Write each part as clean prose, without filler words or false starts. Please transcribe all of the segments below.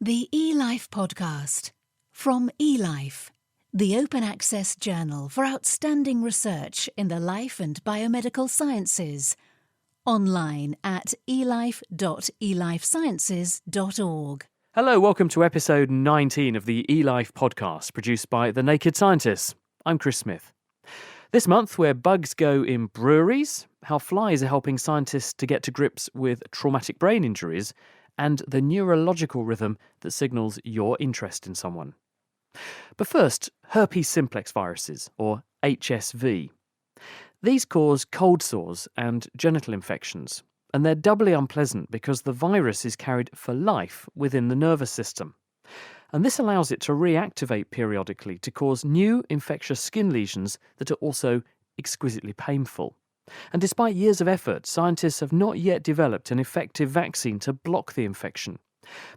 The eLife podcast from eLife, the open access journal for outstanding research in the life and biomedical sciences. Online at elife.elifesciences.org. Hello, welcome to episode 19 of the eLife podcast, produced by The Naked Scientists. I'm Chris Smith. This month, where bugs go in breweries, how flies are helping scientists to get to grips with traumatic brain injuries, and the neurological rhythm that signals your interest in someone. But first, herpes simplex viruses, or HSV. These cause cold sores and genital infections, and they're doubly unpleasant because the virus is carried for life within the nervous system. And this allows it to reactivate periodically to cause new infectious skin lesions that are also exquisitely painful. And despite years of effort, scientists have not yet developed an effective vaccine to block the infection.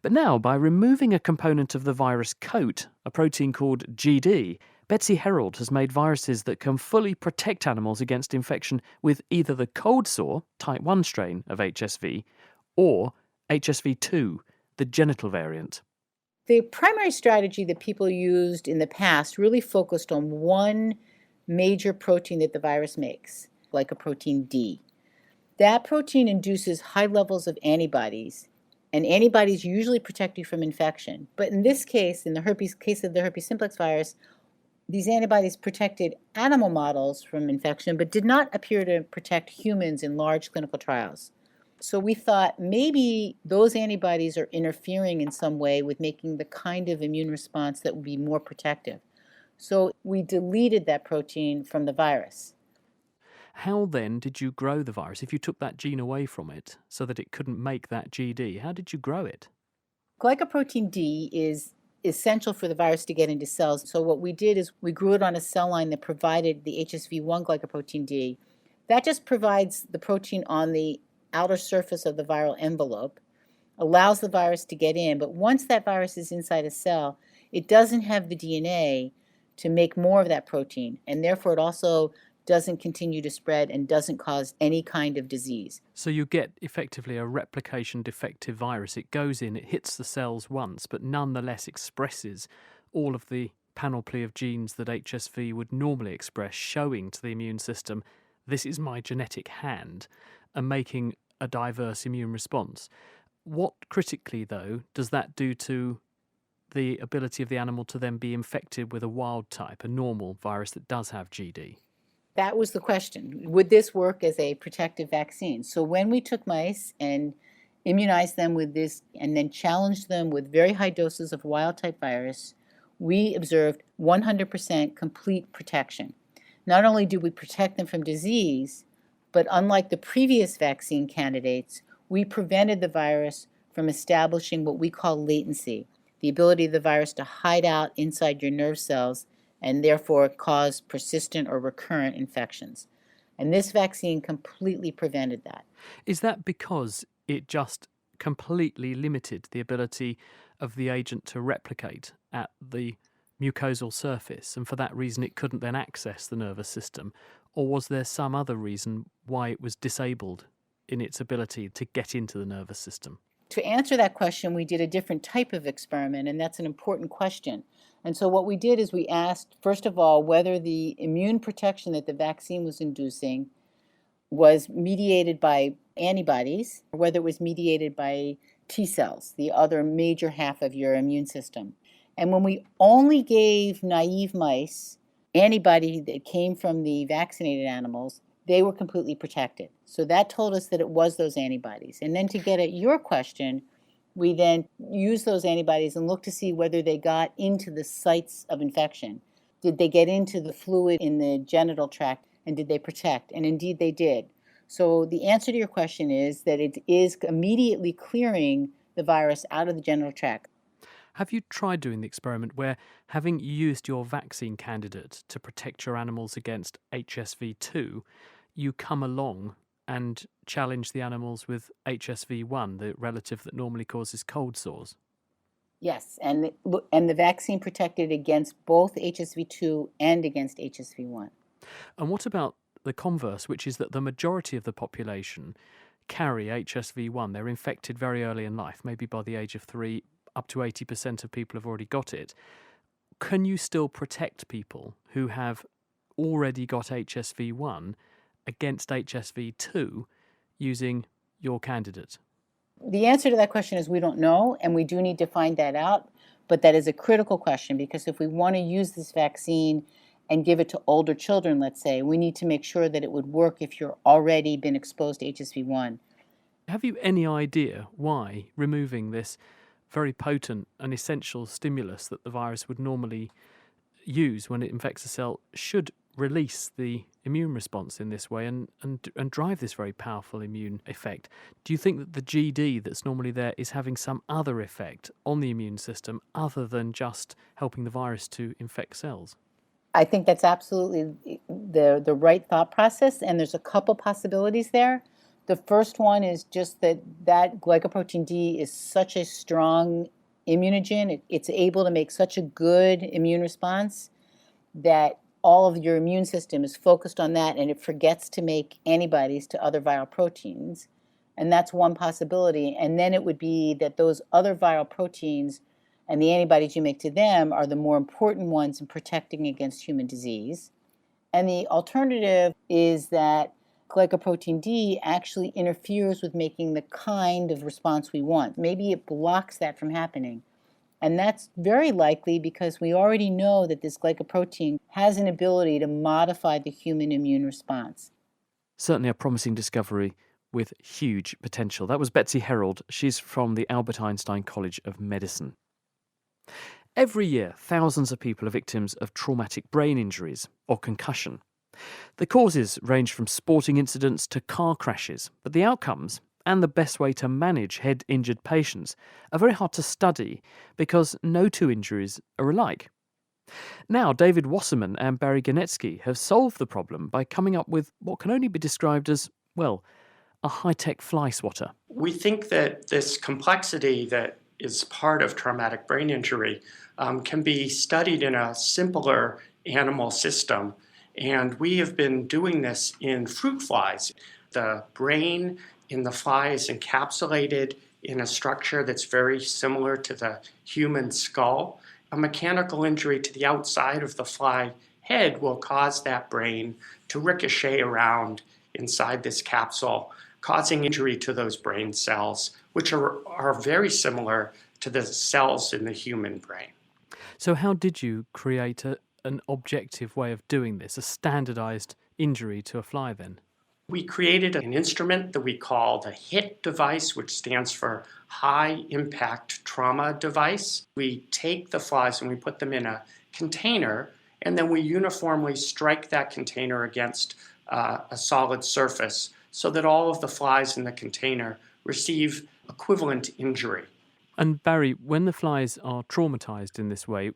But now, by removing a component of the virus coat, a protein called GD, Betsy Herold has made viruses that can fully protect animals against infection with either the cold sore, type 1 strain of HSV, or HSV2, the genital variant. The primary strategy that people used in the past really focused on one major protein that the virus makes, glycoprotein D. That protein induces high levels of antibodies, and antibodies usually protect you from infection. But in this case, in the case of the herpes simplex virus, these antibodies protected animal models from infection, but did not appear to protect humans in large clinical trials. So we thought maybe those antibodies are interfering in some way with making the kind of immune response that would be more protective. So we deleted that protein from the virus. How then did you grow the virus? If you took that gene away from it so that it couldn't make that GD, how did you grow it? Glycoprotein D is essential for the virus to get into cells. So what we did is we grew it on a cell line that provided the HSV1 glycoprotein D. That just provides the protein on the outer surface of the viral envelope, allows the virus to get in, but once that virus is inside a cell, it doesn't have the DNA to make more of that protein, and therefore it also doesn't continue to spread and doesn't cause any kind of disease. So you get effectively a replication defective virus. It goes in, it hits the cells once, but nonetheless expresses all of the panoply of genes that HSV would normally express, showing to the immune system, this is my genetic hand, and making a diverse immune response. What critically, though, does that do to the ability of the animal to then be infected with a wild type, a normal virus that does have GD? That was the question. Would this work as a protective vaccine? So when we took mice and immunized them with this and then challenged them with very high doses of wild-type virus, we observed 100% complete protection. Not only do we protect them from disease, but unlike the previous vaccine candidates, we prevented the virus from establishing what we call latency, the ability of the virus to hide out inside your nerve cells and therefore cause persistent or recurrent infections. And this vaccine completely prevented that. Is that because it just completely limited the ability of the agent to replicate at the mucosal surface, and for that reason it couldn't then access the nervous system? Or was there some other reason why it was disabled in its ability to get into the nervous system? To answer that question, we did a different type of experiment, and that's an important question. And so what we did is we asked, first of all, whether the immune protection that the vaccine was inducing was mediated by antibodies, or whether it was mediated by T cells, the other major half of your immune system. And when we only gave naive mice antibody that came from the vaccinated animals, they were completely protected. So that told us that it was those antibodies. And then to get at your question, we then used those antibodies and looked to see whether they got into the sites of infection. Did they get into the fluid in the genital tract, and did they protect? And indeed they did. So the answer to your question is that it is immediately clearing the virus out of the genital tract. Have you tried doing the experiment where, having used your vaccine candidate to protect your animals against HSV2, you come along and challenge the animals with HSV1, the relative that normally causes cold sores? Yes, and the vaccine protected against both HSV2 and against HSV1. And what about the converse, which is that the majority of the population carry HSV1? They're infected very early in life, maybe by the age of 3, up to 80% of people have already got it. Can you still protect people who have already got HSV1 against HSV2 using your candidate? The answer to that question is we don't know, and we do need to find that out. But that is a critical question, because if we want to use this vaccine and give it to older children, let's say, we need to make sure that it would work if you're already been exposed to HSV1. Have you any idea why removing this very potent and essential stimulus that the virus would normally use when it infects a cell should release the immune response in this way and drive this very powerful immune effect? Do you think that the GD that's normally there is having some other effect on the immune system other than just helping the virus to infect cells? I think that's absolutely the right thought process, and there's a couple possibilities there. The first one is just that glycoprotein D is such a strong immunogen. It's able to make such a good immune response that all of your immune system is focused on that, and it forgets to make antibodies to other viral proteins. And that's one possibility. And then it would be that those other viral proteins and the antibodies you make to them are the more important ones in protecting against human disease. And the alternative is that glycoprotein D actually interferes with making the kind of response we want. Maybe it blocks that from happening. And that's very likely because we already know that this glycoprotein has an ability to modify the human immune response. Certainly a promising discovery with huge potential. That was Betsy Herold. She's from the Albert Einstein College of Medicine. Every year, thousands of people are victims of traumatic brain injuries or concussion. The causes range from sporting incidents to car crashes, but the outcomes and the best way to manage head-injured patients are very hard to study because no two injuries are alike. Now, David Wasserman and Barry Ganetsky have solved the problem by coming up with what can only be described as, well, a high-tech fly swatter. We think that this complexity that is part of traumatic brain injury can be studied in a simpler animal system. And we have been doing this in fruit flies. The brain in the fly is encapsulated in a structure that's very similar to the human skull. A mechanical injury to the outside of the fly head will cause that brain to ricochet around inside this capsule, causing injury to those brain cells, which are very similar to the cells in the human brain. So how did you create an objective way of doing this, a standardized injury to a fly then? We created an instrument that we call the HIT device, which stands for High Impact Trauma Device. We take the flies and we put them in a container, and then we uniformly strike that container against a solid surface so that all of the flies in the container receive equivalent injury. And Barry, when the flies are traumatized in this way,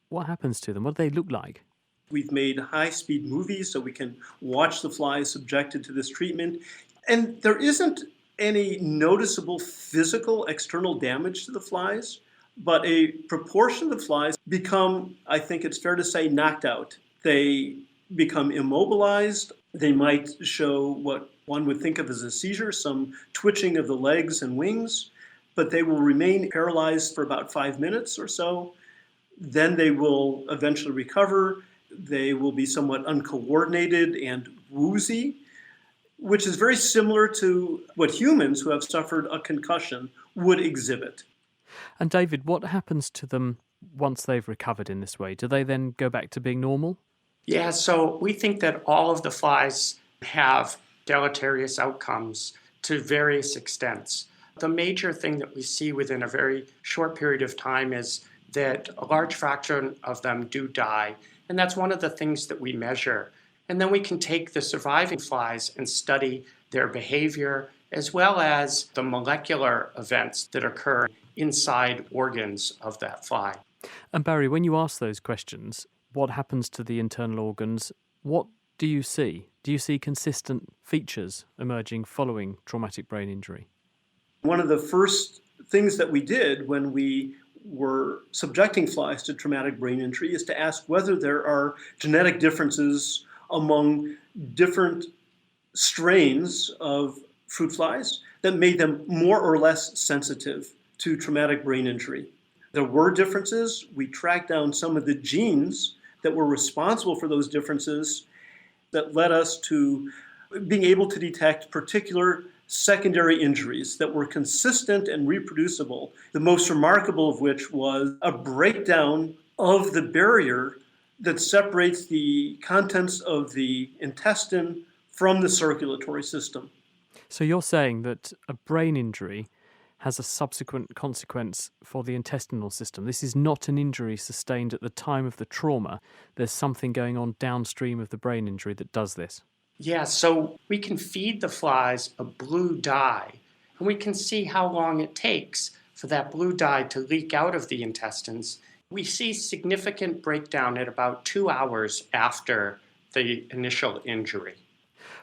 what happens to them? What do they look like? We've made high-speed movies so we can watch the flies subjected to this treatment. And there isn't any noticeable physical external damage to the flies, but a proportion of the flies become, I think it's fair to say, knocked out. They become immobilized. They might show what one would think of as a seizure, some twitching of the legs and wings, but they will remain paralyzed for about 5 minutes or so. Then they will eventually recover. They will be somewhat uncoordinated and woozy, which is very similar to what humans who have suffered a concussion would exhibit. And David, what happens to them once they've recovered in this way? Do they then go back to being normal? Yeah, so we think that all of the flies have deleterious outcomes to various extents. The major thing that we see within a very short period of time is that a large fraction of them do die. And that's one of the things that we measure. And then we can take the surviving flies and study their behavior as well as the molecular events that occur inside organs of that fly. And Barry, when you ask those questions, what happens to the internal organs? What do you see? Do you see consistent features emerging following traumatic brain injury? One of the first things that we did when we were subjecting flies to traumatic brain injury is to ask whether there are genetic differences among different strains of fruit flies that made them more or less sensitive to traumatic brain injury. There were differences. We tracked down some of the genes that were responsible for those differences that led us to being able to detect particular secondary injuries that were consistent and reproducible, the most remarkable of which was a breakdown of the barrier that separates the contents of the intestine from the circulatory system. So you're saying that a brain injury has a subsequent consequence for the intestinal system. This is not an injury sustained at the time of the trauma. There's something going on downstream of the brain injury that does this. Yeah, so we can feed the flies a blue dye, and we can see how long it takes for that blue dye to leak out of the intestines. We see significant breakdown at about 2 hours after the initial injury.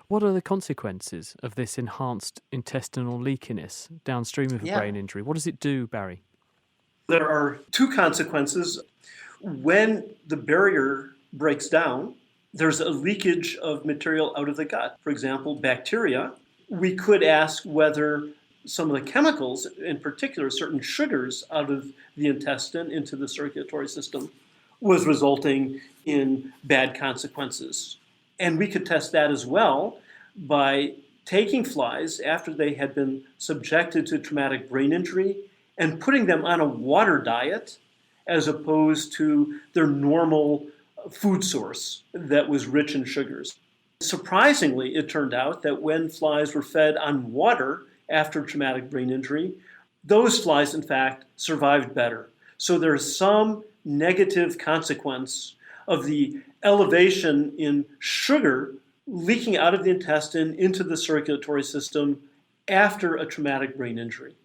What are the consequences of this enhanced intestinal leakiness downstream of a brain injury? What does it do, Barry? There are two consequences. When the barrier breaks down, there's a leakage of material out of the gut. For example, bacteria. We could ask whether some of the chemicals, in particular certain sugars out of the intestine into the circulatory system, was resulting in bad consequences. And we could test that as well by taking flies after they had been subjected to traumatic brain injury and putting them on a water diet as opposed to their normal food source that was rich in sugars. Surprisingly, it turned out that when flies were fed on water after traumatic brain injury, those flies, in fact, survived better. So there's some negative consequence of the elevation in sugar leaking out of the intestine into the circulatory system after a traumatic brain injury.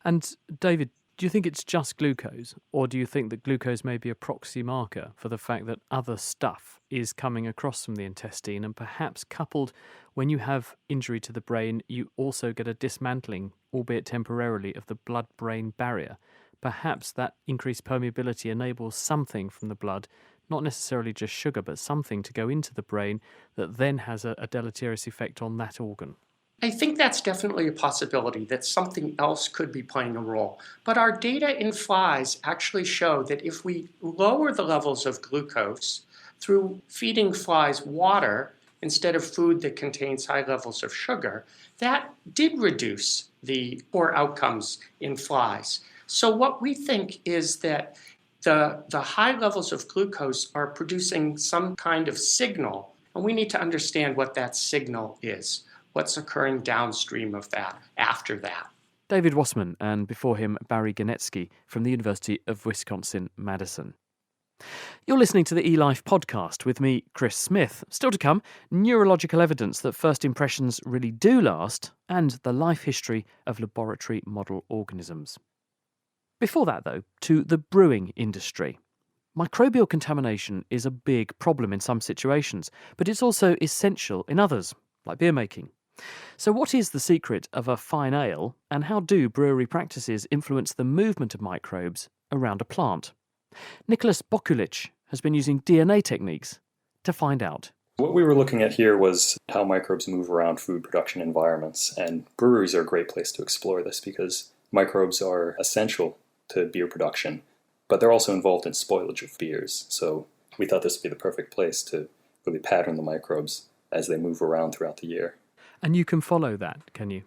And David, do you think it's just glucose, or do you think that glucose may be a proxy marker for the fact that other stuff is coming across from the intestine, and perhaps coupled when you have injury to the brain, you also get a dismantling, albeit temporarily, of the blood-brain barrier? Perhaps that increased permeability enables something from the blood, not necessarily just sugar, but something to go into the brain that then has a deleterious effect on that organ. I think that's definitely a possibility, that something else could be playing a role. But our data in flies actually show that if we lower the levels of glucose through feeding flies water instead of food that contains high levels of sugar, that did reduce the poor outcomes in flies. So what we think is that the high levels of glucose are producing some kind of signal, and we need to understand what that signal is. What's occurring downstream of that, after that. David Wassman, and before him, Barry Ganetsky from the University of Wisconsin-Madison. You're listening to the eLife podcast with me, Chris Smith. Still to come, neurological evidence that first impressions really do last, and the life history of laboratory model organisms. Before that, though, to the brewing industry. Microbial contamination is a big problem in some situations, but it's also essential in others, like beer making. So what is the secret of a fine ale, and how do brewery practices influence the movement of microbes around a plant? Nicholas Bokulich has been using DNA techniques to find out. What we were looking at here was how microbes move around food production environments, and breweries are a great place to explore this because microbes are essential to beer production, but they're also involved in spoilage of beers. So we thought this would be the perfect place to really pattern the microbes as they move around throughout the year. And you can follow that, can you?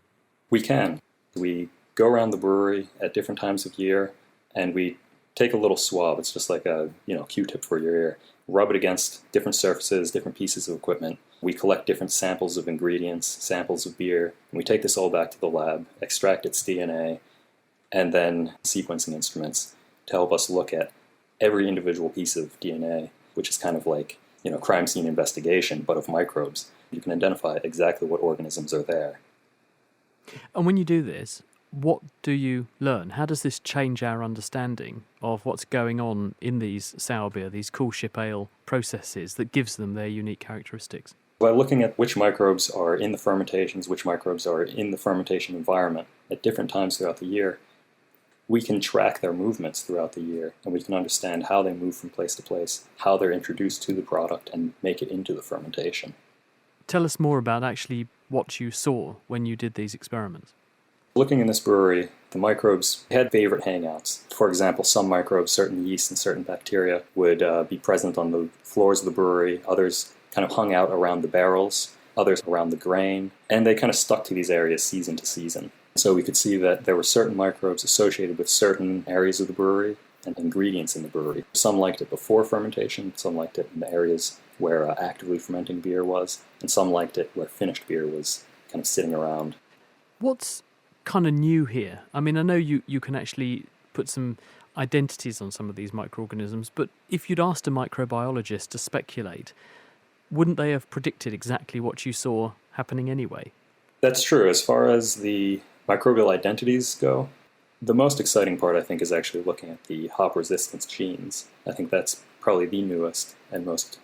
We can. We go around the brewery at different times of year, and we take a little swab. It's just like a Q-tip for your ear. Rub it against different surfaces, different pieces of equipment. We collect different samples of ingredients, samples of beer, and we take this all back to the lab, extract its DNA, and then sequencing instruments to help us look at every individual piece of DNA, which is kind of like crime scene investigation, but of microbes. You can identify exactly what organisms are there. And when you do this, what do you learn? How does this change our understanding of what's going on in these sour beer, these coolship ale processes that gives them their unique characteristics? By looking at which microbes are in the fermentations, which microbes are in the fermentation environment at different times throughout the year, we can track their movements throughout the year, and we can understand how they move from place to place, how they're introduced to the product and make it into the fermentation. Tell us more about actually what you saw when you did these experiments. Looking in this brewery, The microbes had favorite hangouts. For example, some microbes, certain yeasts and certain bacteria, would be present on the floors of the brewery. Others kind of hung out around the barrels, others around the grain, and they kind of stuck to these areas season to season. So we could see that there were certain microbes associated with certain areas of the brewery and ingredients in the brewery. Some liked it before fermentation, some liked it in the areas where actively fermenting beer was, and some liked it where finished beer was kind of sitting around. What's kind of new here? I mean, I know you can actually put some identities on some of these microorganisms, but if you'd asked a microbiologist to speculate, wouldn't they have predicted exactly what you saw happening anyway? That's true. As far as the microbial identities go, the most exciting part, I think, is actually looking at the hop resistance genes. I think that's probably the newest and most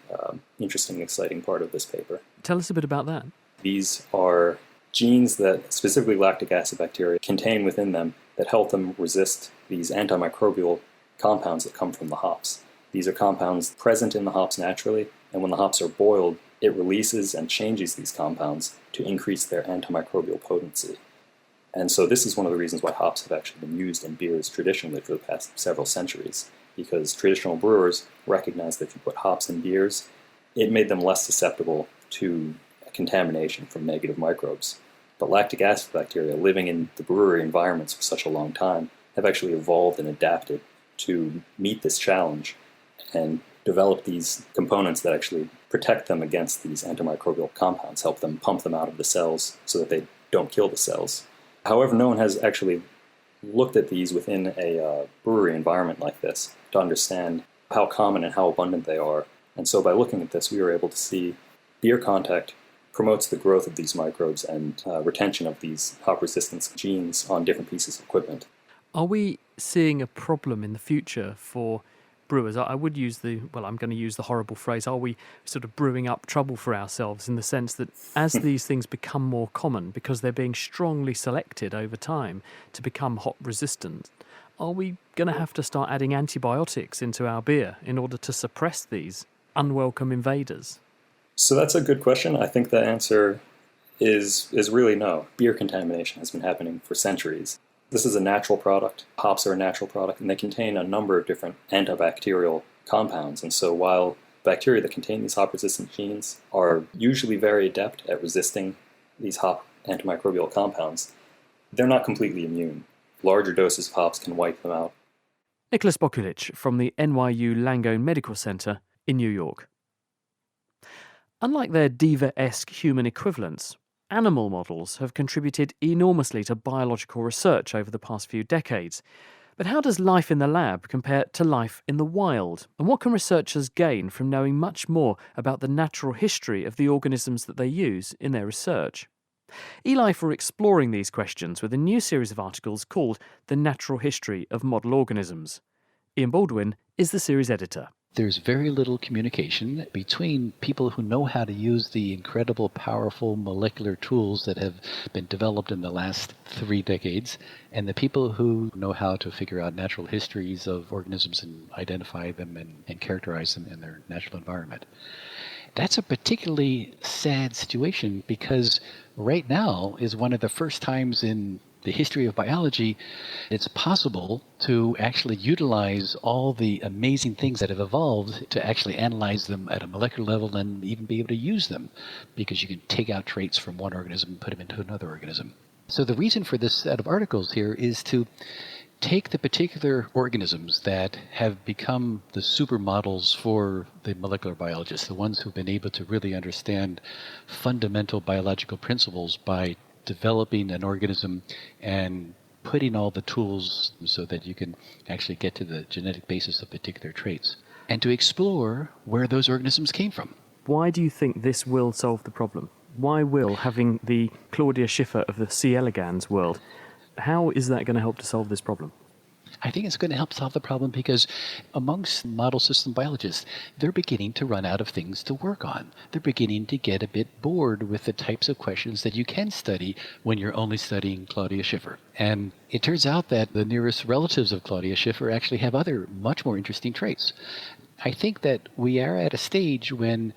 interesting and exciting part of this paper. Tell us a bit about that. These are genes that specifically lactic acid bacteria contain within them that help them resist these antimicrobial compounds that come from the hops. These are compounds present in the hops naturally, and when the hops are boiled, it releases and changes these compounds to increase their antimicrobial potency. And so this is one of the reasons why hops have actually been used in beers traditionally for the past several centuries, because traditional brewers recognized that if you put hops in beers, it made them less susceptible to contamination from negative microbes. But lactic acid bacteria living in the brewery environments for such a long time have actually evolved and adapted to meet this challenge and develop these components that actually protect them against these antimicrobial compounds, help them pump them out of the cells so that they don't kill the cells. However, no one has actually looked at these within a brewery environment like this to understand how common and how abundant they are. And so by looking at this, we were able to see beer contact promotes the growth of these microbes and retention of these hop resistance genes on different pieces of equipment. Are we seeing a problem in the future for brewers? I'm going to use the horrible phrase, are we sort of brewing up trouble for ourselves in the sense that as these things become more common, because they're being strongly selected over time to become hop resistant, are we going to have to start adding antibiotics into our beer in order to suppress these unwelcome invaders? So that's a good question. I think the answer is really no. Beer contamination has been happening for centuries. This is a natural product. Hops are a natural product, and they contain a number of different antibacterial compounds. And so while bacteria that contain these hop-resistant genes are usually very adept at resisting these hop antimicrobial compounds, they're not completely immune. Larger doses of hops can wipe them out. Nicholas Bokulich from the NYU Langone Medical Center in New York. Unlike their diva-esque human equivalents, animal models have contributed enormously to biological research over the past few decades. But how does life in the lab compare to life in the wild? And what can researchers gain from knowing much more about the natural history of the organisms that they use in their research? eLife are exploring these questions with a new series of articles called The Natural History of Model Organisms. Ian Baldwin is the series editor. There's very little communication between people who know how to use the incredible, powerful molecular tools that have been developed in the last 3 decades and the people who know how to figure out natural histories of organisms and identify them and characterize them in their natural environment. That's a particularly sad situation because right now is one of the first times in the history of biology it's possible to actually utilize all the amazing things that have evolved to actually analyze them at a molecular level and even be able to use them because you can take out traits from one organism and put them into another organism. So the reason for this set of articles here is to take the particular organisms that have become the supermodels for the molecular biologists, the ones who've been able to really understand fundamental biological principles by developing an organism and putting all the tools so that you can actually get to the genetic basis of particular traits, and to explore where those organisms came from. Why do you think this will solve the problem? Why will having the Claudia Schiffer of the C. elegans world, how is that going to help to solve this problem? I think it's going to help solve the problem because amongst model system biologists, they're beginning to run out of things to work on. They're beginning to get a bit bored with the types of questions that you can study when you're only studying Claudia Schiffer. And it turns out that the nearest relatives of Claudia Schiffer actually have other much more interesting traits. I think that we are at a stage when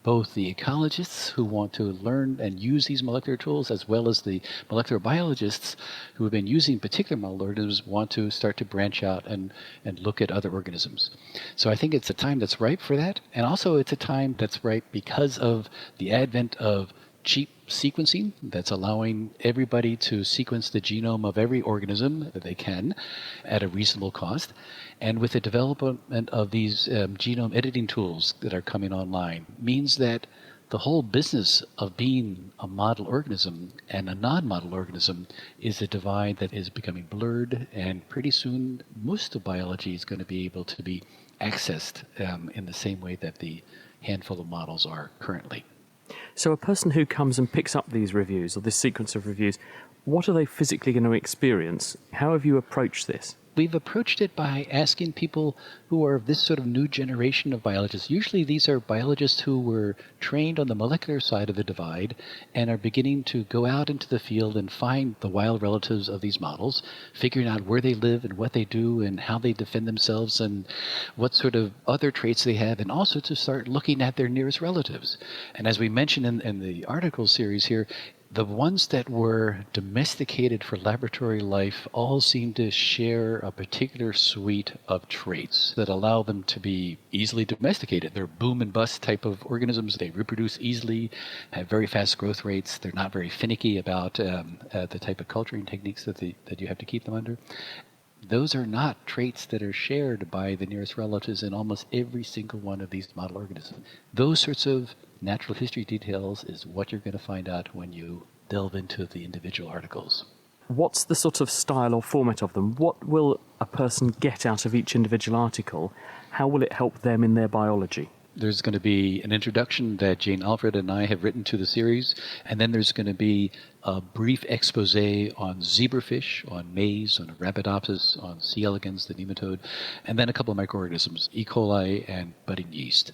both the ecologists who want to learn and use these molecular tools, as well as the molecular biologists who have been using particular model organisms want to start to branch out and look at other organisms. So I think it's a time that's ripe for that. And also it's a time that's ripe because of the advent of cheap sequencing that's allowing everybody to sequence the genome of every organism that they can at a reasonable cost. And with the development of these genome editing tools that are coming online means that the whole business of being a model organism and a non-model organism is a divide that is becoming blurred, and pretty soon most of biology is going to be able to be accessed in the same way that the handful of models are currently. So a person who comes and picks up these reviews or this sequence of reviews, what are they physically going to experience? How have you approached this? We've approached it by asking people who are this sort of new generation of biologists. Usually these are biologists who were trained on the molecular side of the divide and are beginning to go out into the field and find the wild relatives of these models, figuring out where they live and what they do and how they defend themselves and what sort of other traits they have, and also to start looking at their nearest relatives. And as we mentioned in the article series here, the ones that were domesticated for laboratory life all seem to share a particular suite of traits that allow them to be easily domesticated. They're boom and bust type of organisms. They reproduce easily, have very fast growth rates. They're not very finicky about the type of culturing techniques that you have to keep them under. Those are not traits that are shared by the nearest relatives in almost every single one of these model organisms. Those sorts of natural history details is what you're going to find out when you delve into the individual articles. What's the sort of style or format of them? What will a person get out of each individual article? How will it help them in their biology? There's going to be an introduction that Jane Alfred and I have written to the series, and then there's going to be a brief expose on zebrafish, on maize, on Arabidopsis, on C. elegans, the nematode, and then a couple of microorganisms, E. coli and budding yeast.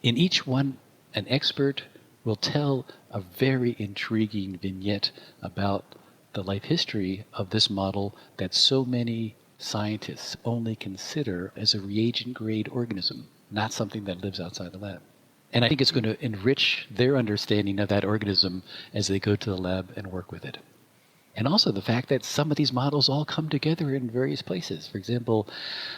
In each one, an expert will tell a very intriguing vignette about the life history of this model that so many scientists only consider as a reagent-grade organism, not something that lives outside the lab. And I think it's going to enrich their understanding of that organism as they go to the lab and work with it. And also the fact that some of these models all come together in various places. For example,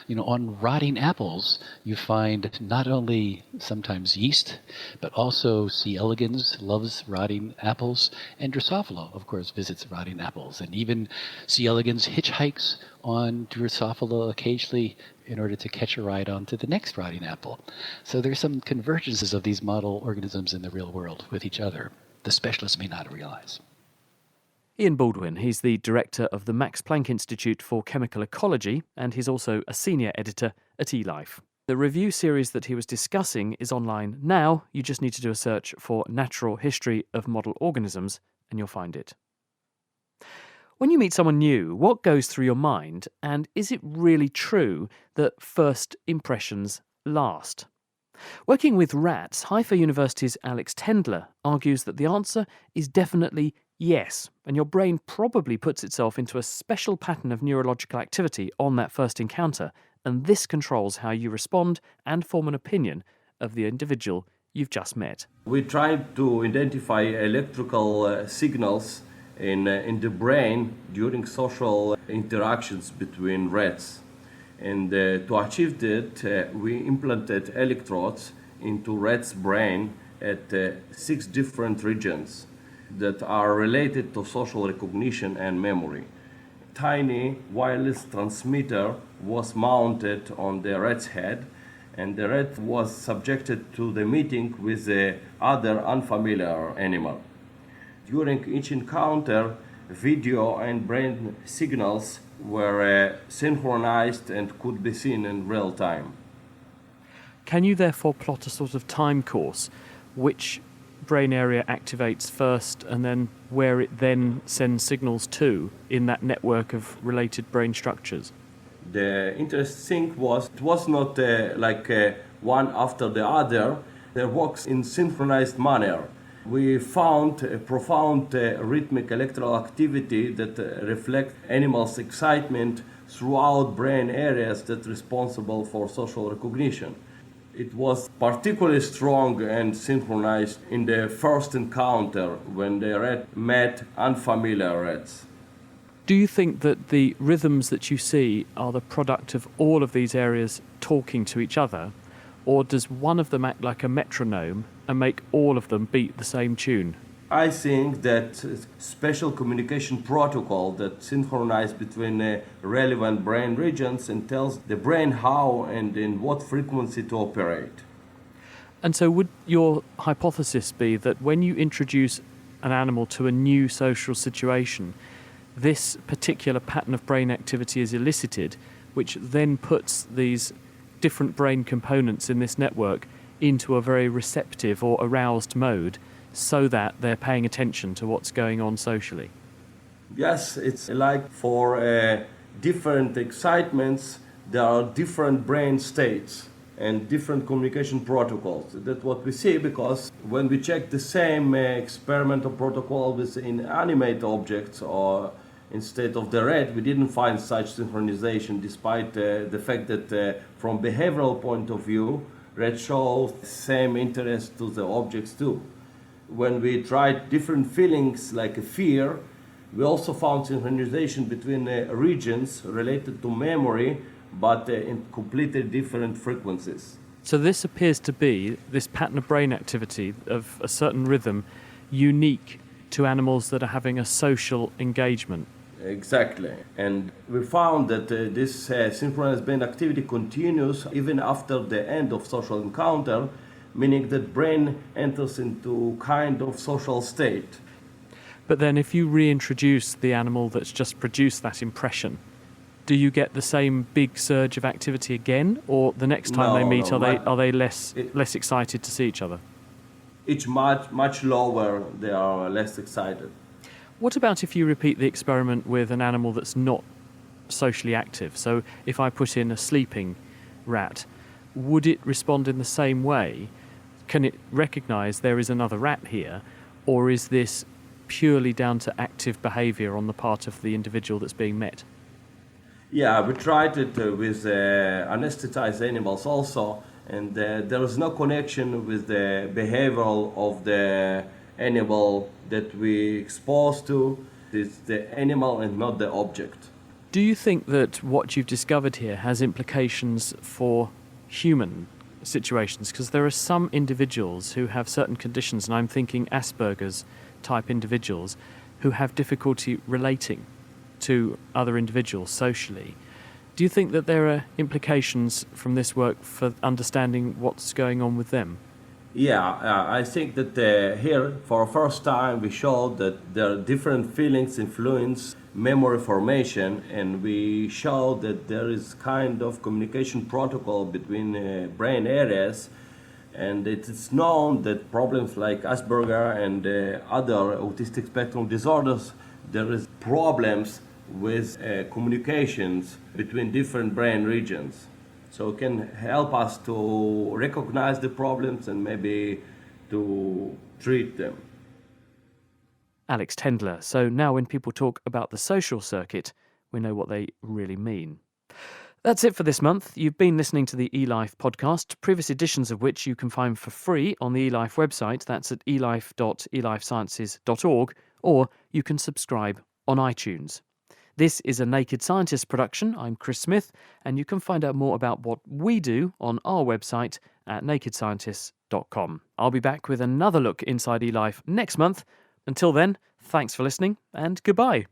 on rotting apples, you find not only sometimes yeast, but also C. elegans loves rotting apples, and Drosophila, of course, visits rotting apples. And even C. elegans hitchhikes on Drosophila occasionally in order to catch a ride onto the next rotting apple. So there's some convergences of these model organisms in the real world with each other. The specialists may not realize. Ian Baldwin, he's the director of the Max Planck Institute for Chemical Ecology, and he's also a senior editor at eLife. The review series that he was discussing is online now. You just need to do a search for Natural History of Model Organisms, and you'll find it. When you meet someone new, what goes through your mind, and is it really true that first impressions last? Working with rats, Haifa University's Alex Tendler argues that the answer is definitely yes, and your brain probably puts itself into a special pattern of neurological activity on that first encounter, and this controls how you respond and form an opinion of the individual you've just met. We tried to identify electrical signals in the brain during social interactions between rats. And to achieve that, we implanted electrodes into rats' brain at 6 different regions that are related to social recognition and memory. Tiny wireless transmitter was mounted on the rat's head, and the rat was subjected to the meeting with the other unfamiliar animal. During each encounter, video and brain signals were synchronized and could be seen in real time. Can you therefore plot a sort of time course, which brain area activates first and then where it then sends signals to in that network of related brain structures? The interesting thing was it was not one after the other. They works in synchronized manner. We found a profound rhythmic electrical activity that reflect animals' excitement throughout brain areas that are responsible for social recognition. It was particularly strong and synchronized in the first encounter when the rat met unfamiliar rats. Do you think that the rhythms that you see are the product of all of these areas talking to each other, or does one of them act like a metronome and make all of them beat the same tune? I think that special communication protocol that synchronizes between relevant brain regions and tells the brain how and in what frequency to operate. And so would your hypothesis be that when you introduce an animal to a new social situation, this particular pattern of brain activity is elicited, which then puts these different brain components in this network into a very receptive or aroused mode, so that they're paying attention to what's going on socially? Yes, it's like for different excitements, there are different brain states and different communication protocols. That's what we see, because when we check the same experimental protocol with inanimate objects or instead of the rat, we didn't find such synchronization, despite the fact that from behavioral point of view, rats show the same interest to the objects too. When we tried different feelings like fear, we also found synchronization between regions related to memory, but in completely different frequencies. So this appears to be, this pattern of brain activity of a certain rhythm, unique to animals that are having a social engagement. Exactly. And we found that this synchronized brain activity continues even after the end of social encounter, meaning that brain enters into kind of social state. But then if you reintroduce the animal that's just produced that impression, do you get the same big surge of activity again, or the next time they meet, are they less excited to see each other? It's much lower, they are less excited. What about if you repeat the experiment with an animal that's not socially active? So if I put in a sleeping rat, would it respond in the same way? Can it recognise there is another rat here, or is this purely down to active behaviour on the part of the individual that's being met? Yeah, we tried it with anesthetized animals also, and there is no connection with the behavioral of the animal that we exposed to. It's the animal and not the object. Do you think that what you've discovered here has implications for human situations? Because there are some individuals who have certain conditions, and I'm thinking Asperger's type individuals, who have difficulty relating to other individuals socially. Do you think that there are implications from this work for understanding what's going on with them? Yeah, I think that here, for the first time, we showed that there are different feelings influence memory formation, and we showed that there is kind of communication protocol between brain areas, and it is known that problems like Asperger and other autistic spectrum disorders, there is problems with communications between different brain regions. So it can help us to recognize the problems and maybe to treat them. Alex Tendler. So now when people talk about the social circuit, we know what they really mean. That's it for this month. You've been listening to the eLife podcast, previous editions of which you can find for free on the eLife website. That's at elife.elifesciences.org, or you can subscribe on iTunes. This is a Naked Scientist production. I'm Chris Smith, and you can find out more about what we do on our website at nakedscientists.com. I'll be back with another look inside eLife next month. Until then, thanks for listening, and goodbye.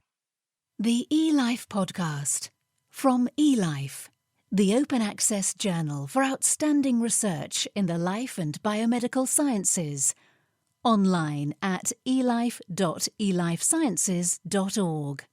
The eLife podcast from eLife, the open access journal for outstanding research in the life and biomedical sciences. Online at elife.elifesciences.org.